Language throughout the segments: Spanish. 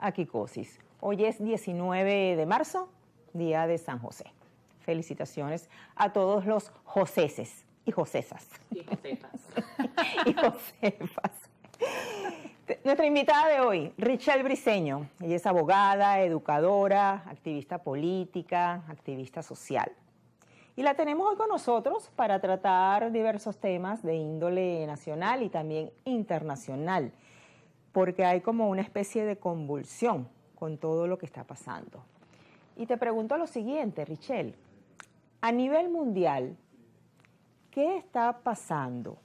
aquicosis. Hoy es 19 de marzo, día de San José. Felicitaciones a todos los Joseses y Josesas. Y Josefas. Y Josefas. Nuestra invitada de hoy, Richelle Briceño. Ella es abogada, educadora, activista política, activista social. Y la tenemos hoy con nosotros para tratar diversos temas de índole nacional y también internacional, porque hay como una especie de convulsión con todo lo que está pasando. Y te pregunto lo siguiente, Richelle, a nivel mundial, ¿qué está pasando?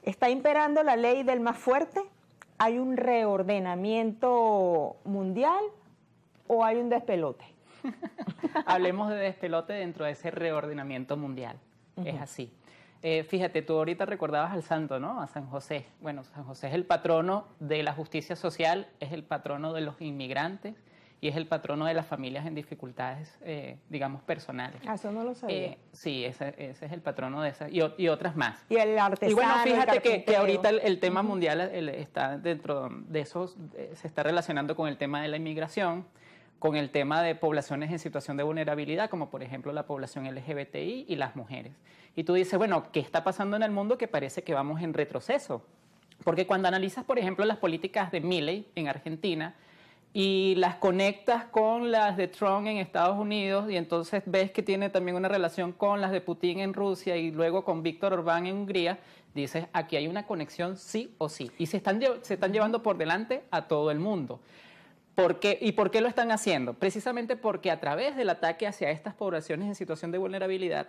¿Está imperando la ley del más fuerte? ¿Hay un reordenamiento mundial o hay un despelote? Hablemos de despelote dentro de ese reordenamiento mundial. Es así. Fíjate, tú ahorita recordabas al santo, ¿no? A San José. Bueno, San José es el patrono de la justicia social, es el patrono de los inmigrantes y es el patrono de las familias en dificultades, digamos, personales. Ah, eso no lo sabía. Sí, ese es el patrono de esas y otras más. Y el artesano, y bueno, fíjate que carpintero. ahorita el tema mundial está dentro de esos, se está relacionando con el tema de la inmigración, con el tema de poblaciones en situación de vulnerabilidad, como por ejemplo la población LGBTI y las mujeres. Y tú dices, bueno, ¿qué está pasando en el mundo que parece que vamos en retroceso? Porque cuando analizas, por ejemplo, las políticas de Milei en Argentina y las conectas con las de Trump en Estados Unidos y entonces ves que tiene también una relación con las de Putin en Rusia y luego con Víctor Orbán en Hungría, dices, aquí hay una conexión sí o sí. Y se están llevando por delante a todo el mundo. ¿Y por qué lo están haciendo? Precisamente porque a través del ataque hacia estas poblaciones en situación de vulnerabilidad,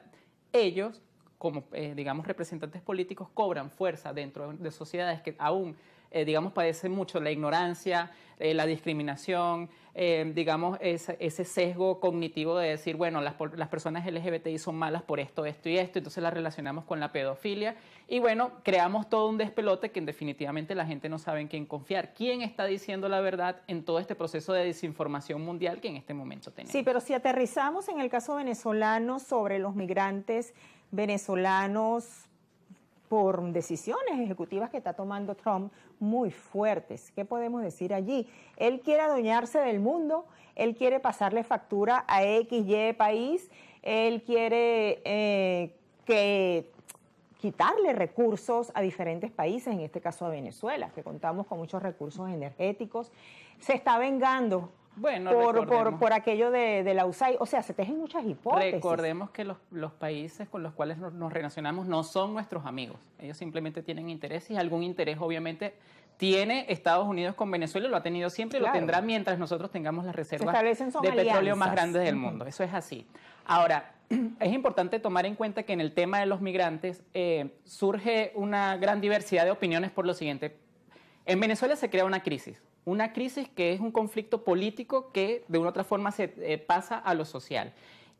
ellos, como digamos representantes políticos, cobran fuerza dentro de sociedades que aún, digamos, padecen mucho la ignorancia, la discriminación, digamos, ese sesgo cognitivo de decir, bueno, las personas LGBTI son malas por esto, esto y esto, entonces las relacionamos con la pedofilia y bueno, creamos todo un despelote que definitivamente la gente no sabe en quién confiar. ¿Quién está diciendo la verdad en todo este proceso de desinformación mundial que en este momento tenemos? Sí, pero si aterrizamos en el caso venezolano sobre los migrantes venezolanos por decisiones ejecutivas que está tomando Trump muy fuertes. ¿Qué podemos decir allí? Él quiere adueñarse del mundo, él quiere pasarle factura a XY país, él quiere quitarle recursos a diferentes países, en este caso a Venezuela, que contamos con muchos recursos energéticos. Se está vengando. Bueno, por aquello de la USAID. O sea, se tejen muchas hipótesis. Recordemos que los países con los cuales nos relacionamos no son nuestros amigos. Ellos simplemente tienen intereses y algún interés obviamente tiene Estados Unidos con Venezuela, lo ha tenido siempre y lo tendrá mientras nosotros tengamos las reservas de petróleo más grandes del mundo. Eso es así. Ahora, es importante tomar en cuenta que en el tema de los migrantes surge una gran diversidad de opiniones por lo siguiente. En Venezuela se crea una crisis que es un conflicto político que de una u otra forma se pasa a lo social.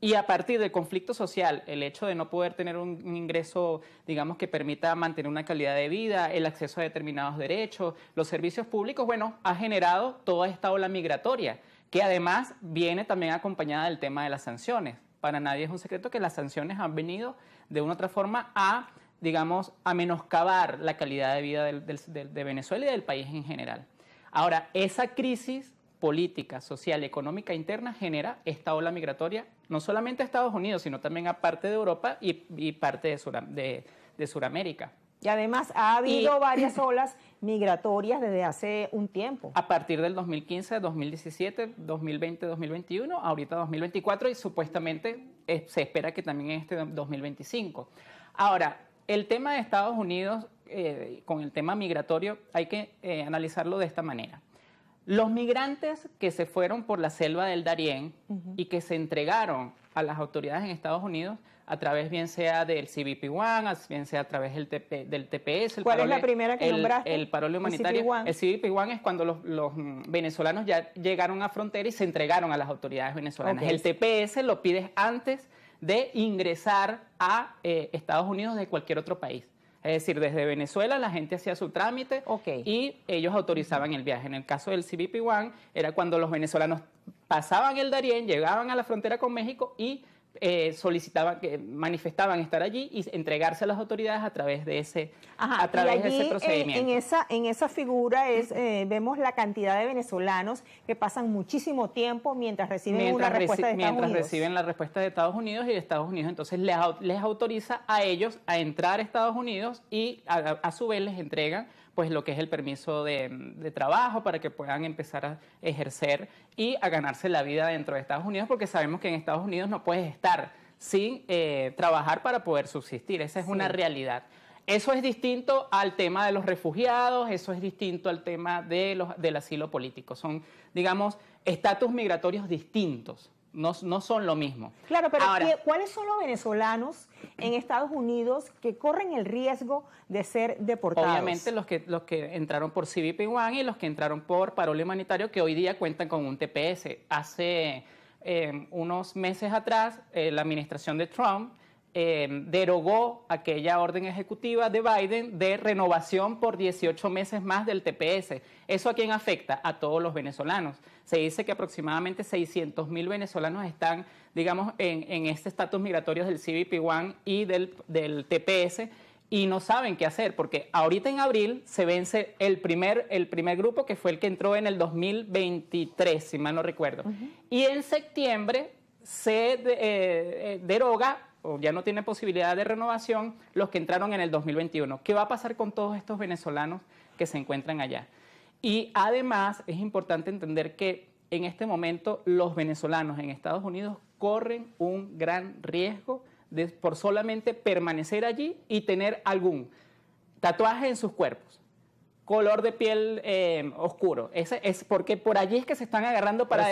Y a partir del conflicto social, el hecho de no poder tener un ingreso, digamos, que permita mantener una calidad de vida, el acceso a determinados derechos, los servicios públicos, bueno, ha generado toda esta ola migratoria, que además viene también acompañada del tema de las sanciones. Para nadie es un secreto que las sanciones han venido de una u otra forma a, digamos, a menoscabar la calidad de vida de Venezuela y del país en general. Ahora, esa crisis política, social, económica interna genera esta ola migratoria, no solamente a Estados Unidos, sino también a parte de Europa y parte de Sudamérica. Y además ha habido varias olas migratorias desde hace un tiempo. A partir del 2015, 2017, 2020, 2021, ahorita 2024 y supuestamente se espera que también en este 2025. Ahora, el tema de Estados Unidos con el tema migratorio hay que analizarlo de esta manera. Los migrantes que se fueron por la selva del Darién y que se entregaron a las autoridades en Estados Unidos a través bien sea del CBP-1, bien sea a través del TPS. ¿Cuál es la primera que nombraste? El parole humanitario. El CBP-1 es cuando los venezolanos ya llegaron a frontera y se entregaron a las autoridades venezolanas. Okay. El TPS lo pides antes de ingresar a Estados Unidos de cualquier otro país. Es decir, desde Venezuela la gente hacía su trámite y ellos autorizaban el viaje. En el caso del CBP-1 era cuando los venezolanos pasaban el Darién, llegaban a la frontera con México y solicitaban, que manifestaban estar allí y entregarse a las autoridades a través de ese, Ajá, a través y allí, de ese procedimiento. en esa figura vemos la cantidad de venezolanos que pasan muchísimo tiempo mientras reciben una respuesta de Estados mientras Unidos. reciben la respuesta de Estados Unidos, y de Estados Unidos entonces les autoriza a ellos a entrar a Estados Unidos y a su vez les entregan pues lo que es el permiso de trabajo para que puedan empezar a ejercer y a ganarse la vida dentro de Estados Unidos, porque sabemos que en Estados Unidos no puedes estar sin trabajar para poder subsistir. Esa es una realidad. Eso es distinto al tema de los refugiados, eso es distinto al tema del asilo político. Son, digamos, estatus migratorios distintos. No son lo mismo. Claro, pero ahora, ¿cuáles son los venezolanos en Estados Unidos que corren el riesgo de ser deportados? Obviamente los que entraron por CBP-1 y los que entraron por parol humanitario, que hoy día cuentan con un TPS. Hace unos meses atrás, la administración de Trump derogó aquella orden ejecutiva de Biden de renovación por 18 meses más del TPS. ¿Eso a quién afecta? A todos los venezolanos. Se dice que aproximadamente 600.000 venezolanos están, digamos, en este estatus migratorio del CBP-1 y del TPS, y no saben qué hacer, porque ahorita en abril se vence el primer grupo, que fue el que entró en el 2023, si mal no recuerdo. Y en septiembre se deroga, o ya no tiene posibilidad de renovación, los que entraron en el 2021. ¿Qué va a pasar con todos estos venezolanos que se encuentran allá? Y además es importante entender que en este momento los venezolanos en Estados Unidos corren un gran riesgo por solamente permanecer allí y tener algún tatuaje en sus cuerpos, color de piel oscuro. Es porque por allí es que se están agarrando para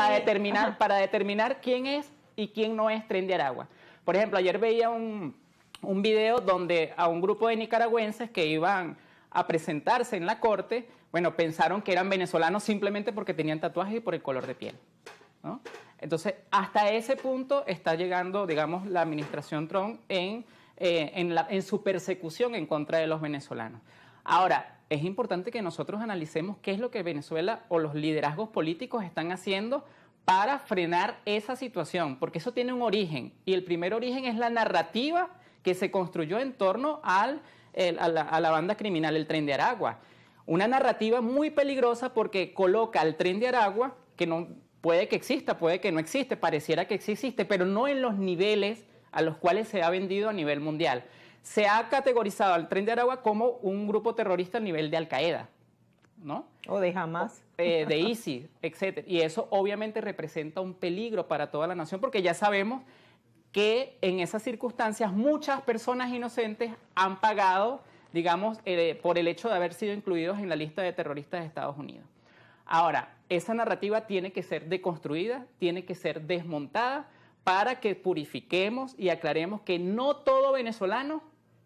determinar quién es y quién no es Tren de Aragua. Por ejemplo, ayer veía un video donde a un grupo de nicaragüenses que iban a presentarse en la corte, bueno, pensaron que eran venezolanos simplemente porque tenían tatuajes y por el color de piel, ¿no? Entonces, hasta ese punto está llegando, digamos, la administración Trump en su persecución en contra de los venezolanos. Ahora, es importante que nosotros analicemos qué es lo que Venezuela o los liderazgos políticos están haciendo para frenar esa situación, porque eso tiene un origen, y el primer origen es la narrativa que se construyó en torno a la banda criminal, el Tren de Aragua. Una narrativa muy peligrosa porque coloca al Tren de Aragua, que no puede que exista, puede que no existe, pareciera que existe, pero no en los niveles a los cuales se ha vendido a nivel mundial. Se ha categorizado al Tren de Aragua como un grupo terrorista a nivel de Al-Qaeda, ¿no? O de Hamas. De ISIS, etc. Y eso obviamente representa un peligro para toda la nación, porque ya sabemos que en esas circunstancias muchas personas inocentes han pagado, digamos, por el hecho de haber sido incluidos en la lista de terroristas de Estados Unidos. Ahora, esa narrativa tiene que ser deconstruida, tiene que ser desmontada para que purifiquemos y aclaremos que no todo venezolano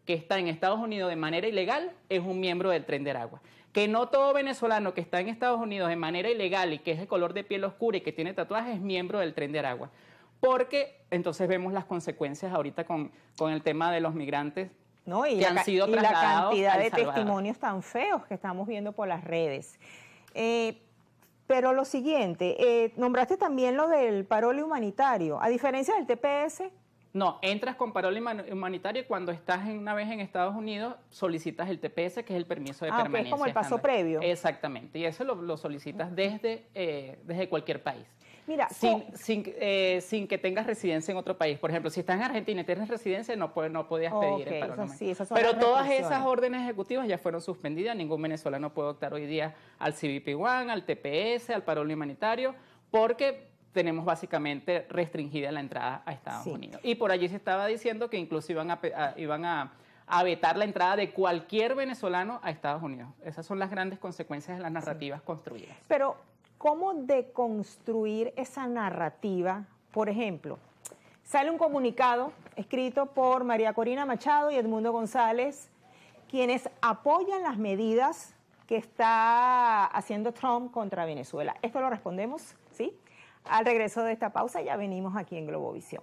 que está en Estados Unidos de manera ilegal es un miembro del Tren de Aragua. Que no todo venezolano que está en Estados Unidos de manera ilegal y que es de color de piel oscura y que tiene tatuajes es miembro del Tren de Aragua. Porque entonces vemos las consecuencias ahorita con el tema de los migrantes, ¿no? que han sido trasladados y la cantidad a El de Salvador. testimonios tan feos que estamos viendo por las redes. Pero lo siguiente, nombraste también lo del parole humanitario. A diferencia del TPS... No, entras con parole humanitario cuando estás una vez en Estados Unidos, solicitas el TPS, que es el permiso de permanencia. Es como el paso previo. Exactamente, y eso lo solicitas desde cualquier país. Mira, sin que tengas residencia en otro país. Por ejemplo, si estás en Argentina y tienes residencia, no podías pedir el parole. Pero todas esas órdenes ejecutivas ya fueron suspendidas. Ningún venezolano puede optar hoy día al CBP-1, al TPS, al parole humanitario, porque tenemos básicamente restringida la entrada a Estados Unidos. Y por allí se estaba diciendo que incluso iban a vetar la entrada de cualquier venezolano a Estados Unidos. Esas son las grandes consecuencias de las narrativas construidas. Pero, ¿cómo deconstruir esa narrativa? Por ejemplo, sale un comunicado escrito por María Corina Machado y Edmundo González, quienes apoyan las medidas que está haciendo Trump contra Venezuela. Esto lo respondemos, ¿sí? Al regreso de esta pausa ya venimos aquí en Globovisión.